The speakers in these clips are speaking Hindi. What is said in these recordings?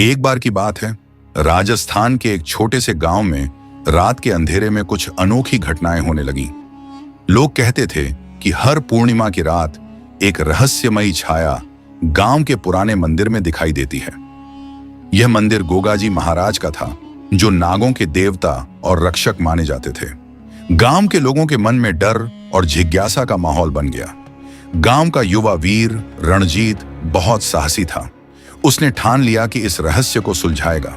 एक बार की बात है, राजस्थान के एक छोटे से गांव में रात के अंधेरे में कुछ अनोखी घटनाएं होने लगीं। लोग कहते थे कि हर पूर्णिमा की रात एक रहस्यमयी छाया गांव के पुराने मंदिर में दिखाई देती है। यह मंदिर गोगाजी महाराज का था, जो नागों के देवता और रक्षक माने जाते थे। गांव के लोगों के मन में डर और जिज्ञासा का माहौल बन गया। गांव का युवा वीर रणजीत बहुत साहसी था। उसने ठान लिया कि इस रहस्य को सुलझाएगा।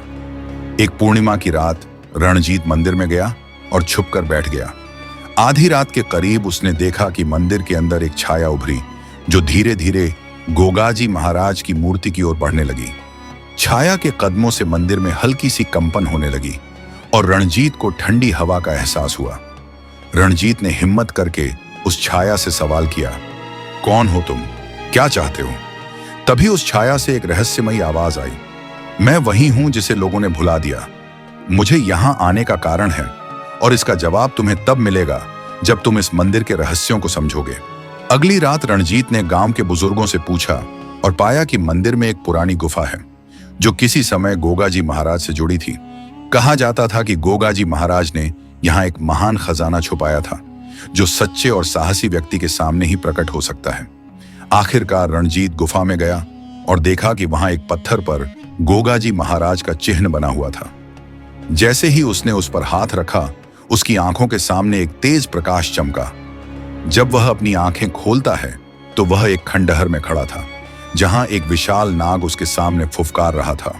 एक पूर्णिमा की रात रणजीत मंदिर में गया और छुपकर बैठ गया। आधी रात के करीब उसने देखा कि मंदिर के अंदर एक छाया उभरी, जो धीरे धीरे गोगाजी महाराज की मूर्ति की ओर बढ़ने लगी। छाया के कदमों से मंदिर में हल्की सी कंपन होने लगी और रणजीत को ठंडी हवा का एहसास हुआ। रणजीत ने हिम्मत करके उस छाया से सवाल किया, कौन हो तुम, क्या चाहते हो? तभी उस छाया से एक रहस्यमयी आवाज आई, मैं वही हूं जिसे लोगों ने भुला दिया। मुझे यहां आने का कारण है और इसका जवाब तुम्हें तब मिलेगा जब तुम इस मंदिर के रहस्यों को समझोगे। अगली रात रणजीत ने गांव के बुजुर्गों से पूछा और पाया कि मंदिर में एक पुरानी गुफा है, जो किसी समय गोगाजी महाराज से जुड़ी थी। कहा जाता था कि गोगाजी महाराज ने यहाँ एक महान खजाना छुपाया था, जो सच्चे और साहसी व्यक्ति के सामने ही प्रकट हो सकता है। आखिरकार रणजीत गुफा में गया और देखा कि वहां एक पत्थर पर गोगाजी महाराज का चिन्ह बना हुआ था। जैसे ही उसने उस पर हाथ रखा, उसकी आंखों के सामने एक तेज प्रकाश चमका। जब वह अपनी आंखें खोलता है तो वह एक खंडहर में खड़ा था, जहां एक विशाल नाग उसके सामने फुफकार रहा था।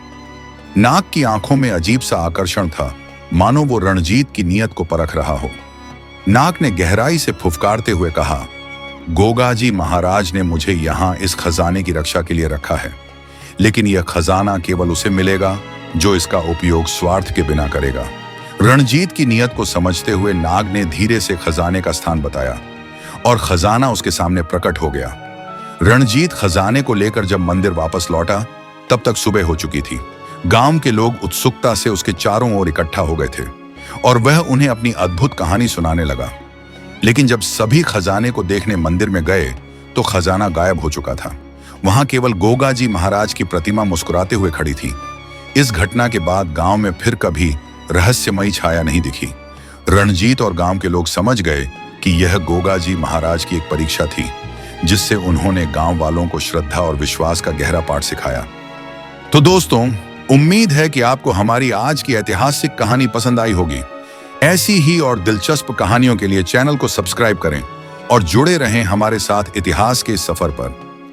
नाग की आंखों में अजीब सा आकर्षण था, मानो वो रणजीत की नीयत को परख रहा हो। नाग ने गहराई से फुफकारते हुए कहा, गोगाजी महाराज ने मुझे यहाँ इस खजाने की रक्षा के लिए रखा है, लेकिन यह खजाना केवल उसे मिलेगा जो इसका उपयोग स्वार्थ के बिना करेगा। रणजीत की नीयत को समझते हुए नाग ने धीरे से खजाने का स्थान बताया और खजाना उसके सामने प्रकट हो गया। रणजीत खजाने को लेकर जब मंदिर वापस लौटा, तब तक सुबह हो चुकी थी। गांव के लोग उत्सुकता से उसके चारों ओर इकट्ठा हो गए थे और वह उन्हें अपनी अद्भुत कहानी सुनाने लगा। लेकिन जब सभी खजाने को देखने मंदिर में गए तो खजाना गायब हो चुका था। वहां केवल गोगाजी महाराज की प्रतिमा मुस्कुराते हुए खड़ी थी। इस घटना के बाद गांव में फिर कभी रहस्यमयी छाया नहीं दिखी। रणजीत और गांव के लोग समझ गए कि यह गोगाजी महाराज की एक परीक्षा थी, जिससे उन्होंने गांव वालों को श्रद्धा और विश्वास का गहरा पाठ सिखाया। तो दोस्तों, उम्मीद है कि आपको हमारी आज की ऐतिहासिक कहानी पसंद आई होगी। ऐसी ही और दिलचस्प कहानियों के लिए चैनल को सब्सक्राइब करें और जुड़े रहें हमारे साथ इतिहास के इस सफर पर।